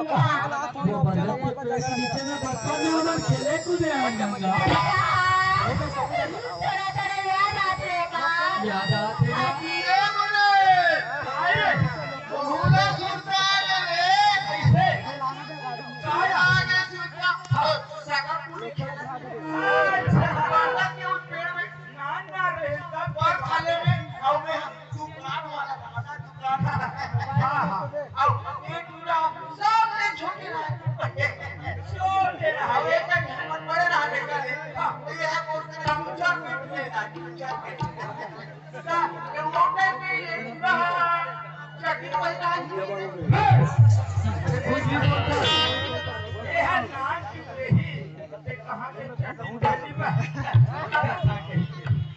का वो बरगद के पेड़ के नीचे में बचपन में हम लोग खेले कूदे हैं गंगा। याद आते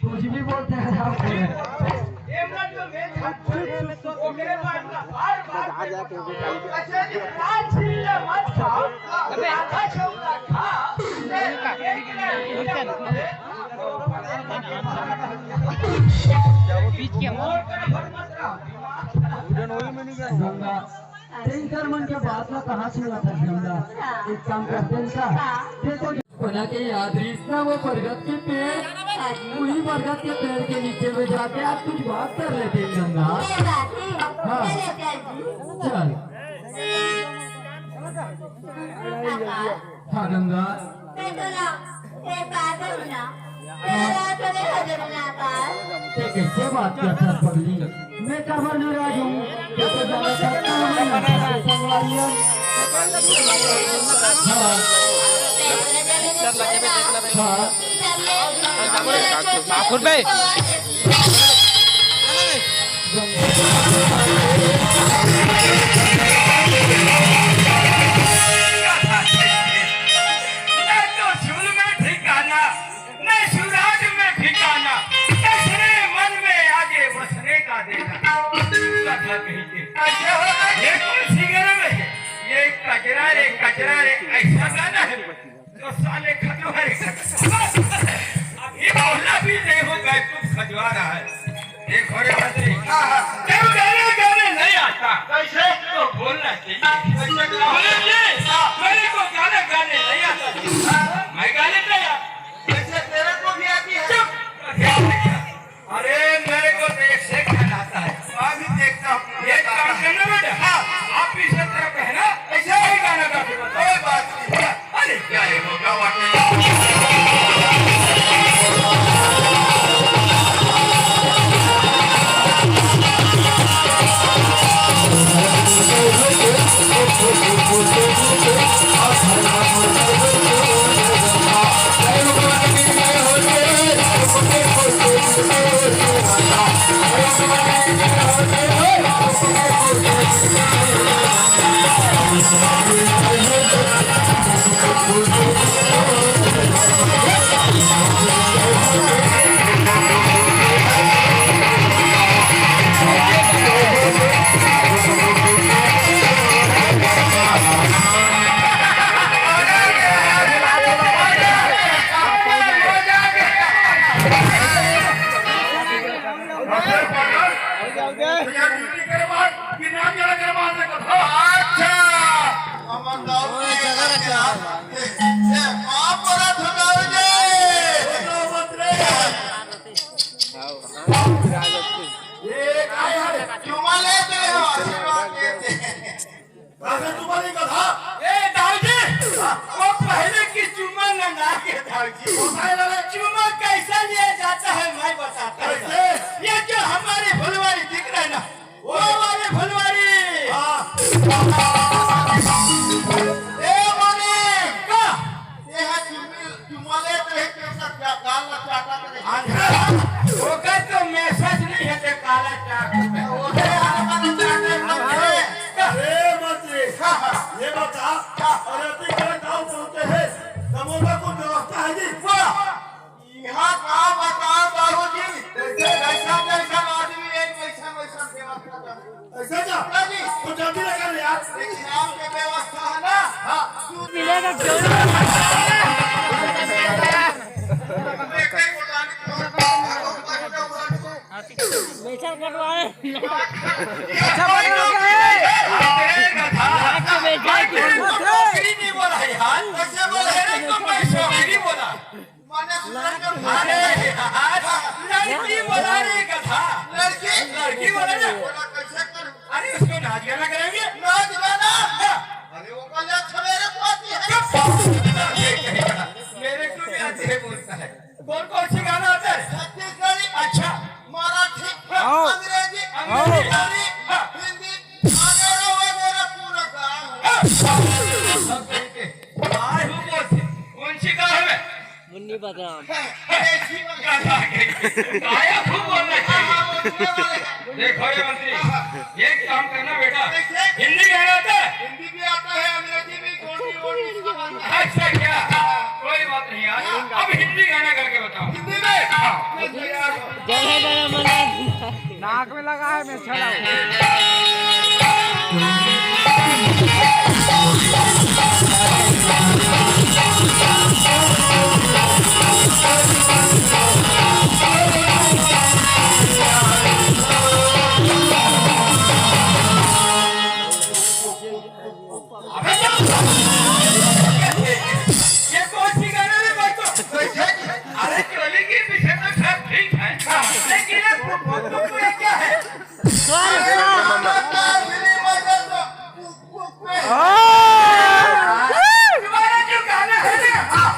कुछ भी बोलते हैं टेंकर मन के बात में कहाँ से हुआ था गंगा। एक काम करते हैं देखो बना के याद ना वो बरगद के पेड़ वही बरगद के पेड़ के नीचे में जाके आप कुछ बात कर लेते हैं गंगा। हाँ चल हाँ गंगा कैसे बात करता पगली मैं कहाँ नाराज हूँ कैसे जाना चाहता हूँ कचरा रे ऐसा गाना है तो साले खजवा रे अभी बोलना भी नहीं होगा तू खजवा रहा है। एक घोड़े मंत्री जब गाने नहीं आता कैसे तो बोलना चाहिए मेरे को गाने नहीं आता मैं गाने नहीं आता वैसे तेरे को भी आती है। अरे मेरे को तो एक से गाना आता है अभी देखता हूँ एक काम करना बेटा। हाँ आप भी इस तरफ है ना ऐसे ही गाना गाते कोई बात नहीं। अरे क्या है वो गावा चुमा कैसा लिया जाता है मैं बताता हूँ। ये जो हमारी फुलवारी दिख रहा है ना वो हमारी फुलवारी तो मैसेज नहीं है काला चाक ये बता यहाँ का बताओ बाबूजी ऐसा कैसा आदमी एक पैसा ऐसा जा तो जल्दी लगा यार नाम की व्यवस्था है ना। हाँ मिलेगा बेचा कटवाए अच्छा अरे लड़की बोला रे गधा, लड़की बोला ना। कैसे करूं? अरे उसको नाच गाना करेंगे। नाच गाना? अरे वो कल सवेरे को आती है। मेरे को भी आते है बोलता है। कौन कौन सी गाना आता है? छत्तीसगढ़ी, अच्छा, मराठी, अंग्रेजी, हिंदी, वगैरह पूरा गाँव। सब ठीक है। आए हो बोलते। कौन सी गाना है? मुन्नी बदनाम ऐसी वगैरह। गायब हूँ बोलना चाहिए। देखो ये मंत्री, एक काम करना बेटा, हिंदी गाना आता है? हिंदी भी आता है, अंग्रेजी भी, कोई अच्छा क्या? कोई बात नहीं यार, अब हिंदी गाना करके बताओ। हिंदी में जय जय मना नाक में लगा है मैं छड़ा ये कौन सी गाना है भाई को? अरे चोली के पीछे तो सब ठीक है, लेकिन ये पुप्पू ये क्या है? तुम्हारा जो गाना है ना,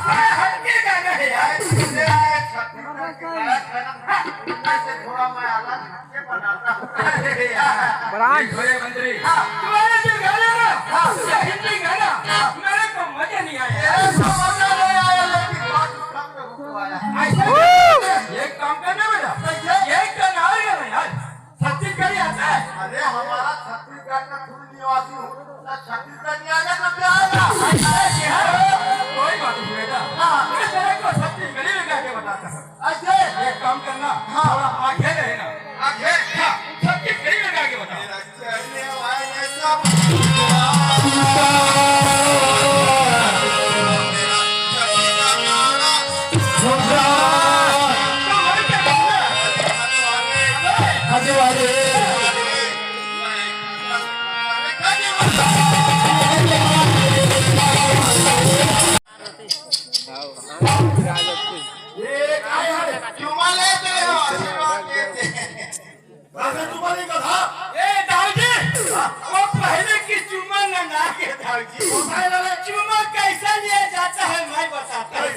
बड़ा हल्के गाना है यार। थोड़ा मैं अलग हटके बनाता हूँ। अरे यार, बरान। देखो ये मंत्री, तुम्हारा जो गाना ना, ये हिंदी गाना, मेरे को मजा नहीं आया। एक काम करना बेटा, एक गाना और गाना यार, छत्तीसगढ़ी आता है। अरे हमारा छत्तीसगढ़ का मूल निवासी हूँ, छत्तीसगढ़ नहीं आएगा तो क्या आएगा? कोई बात नहीं बेटा, मैं तेरे को छत्तीसगढ़ी में गा के बताता हूँ। ऐसे एक काम करना, थोड़ा आगे रहना, आगे छत्तीसगढ़ी में गा के बताओ। चलने वाले सब चुमा लेते हो, आशीर्वाद देते हैं। तुम्हारी कथा ए दाऊजी, वो पहले की चुम्मा ना के दाऊजी, चुम्मा कैसा लिया जाता है मैं बताता हूँ।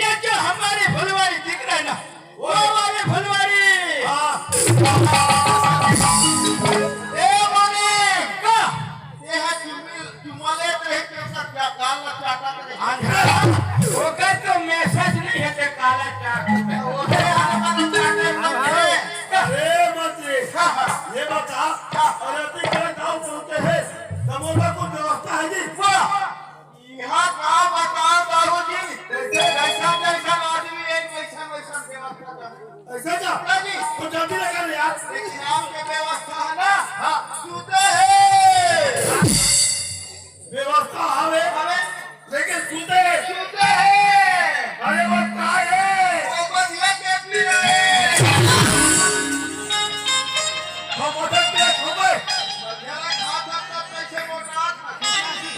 ये जो हमारे फुलवारी दिख रहा है ना, वो वाले फुलवारी। ए मने का ये है चुमा लेते हैं, कैसा क्या काल चाटा करे? होगा तो मैसेज नहीं है ते काला चाट में। ओहे हमारा चाटे अरे मंत्री, ये बता, अरे गाँव पहुँचे हैं, समोसा को व्यवस्था है जी? यहाँ का बताओ बाबूजी, जैसा जैसा आदमी एक वैसा व्यवस्था करे। ऐसा क्या? जी तो जल्दी लेकर यार। नाम की व्यवस्था है ना, सूते है व्यवस्था हवे, लेकिन सुनते हैं। सूते है अरे वो क्या है? वो बढ़िया के पी रहे हैं। हम मदद के खबर। बढ़िया खा सकता कैसे मोटा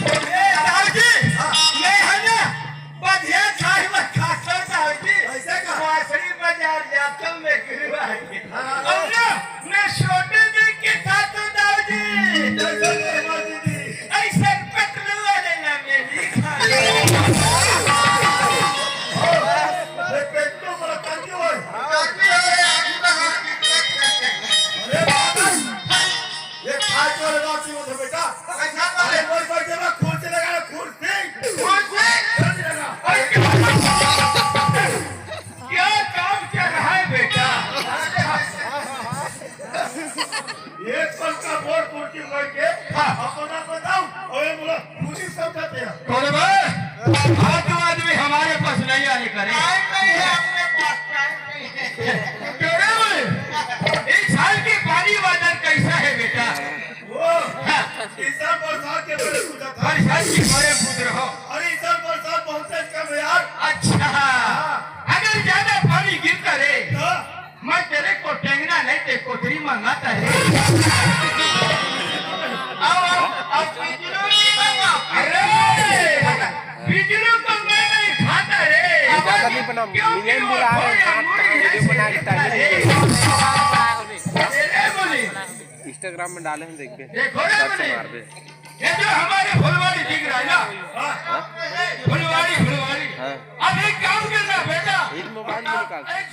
ए दाऊजी, नहीं है ना, बढ़िया खाई में खाकर दाऊजी। ऐसे का? बांसुरी बाजार जाता हूँ मैं गिरवा के। और ना, मैं छोटे देख के खाता हूँ दाऊजी। जैसे निर्मल दीदी। ऐसे पतलू वाले ना मेरी खाने। ये पेट को बड़ा तंगी हुआ है। जाती है आगे बढ़ा के अरे बाबा, ये खाए को लगा सी उधर बेटा। कैसा अरे करे कोई कोई जगह कुर्सी लगा लो, कुर्सी। कुर्सी जल्दी लगा। क्या काम कर रहा है बेटा? एक पल का बोर्ड कुर्सी बैठ के अपना बताओ और ये बोला मुझे समझाते हैं। कौन भाई? हाँ तो आदमी हमारे पास नहीं आने करे। टाइम नहीं है अपने पास, टाइम नहीं है। क्यों रे भाई? इस साल की पानी बाजार कैसा है बेटा? वो इस साल बरसात के पहले पूछा था। हर साल की बड़े पुत्र हो। अरे इस साल बरसात बहुत तेज कम है यार। अच्छा, अगर ज्यादा पानी गिरता रे, तो मैं तेरे को टेंगना नहीं ते कोतरी मंगाता है। अब बिजली नहीं मंगा। अरे बिजली को मैं नहीं खाता रे। मिलियन बुला रहे हैं वीडियो बना के इंस्टाग्राम में डाले हैं, देख के देखो रे सर्च मुझे। मार दे। ये जो हमारे फुलवाड़ी दिख रहा है ना, फुलवाड़ी हाँ अब एक काम करना बेटा, एक मोबाइल में निकाल। एक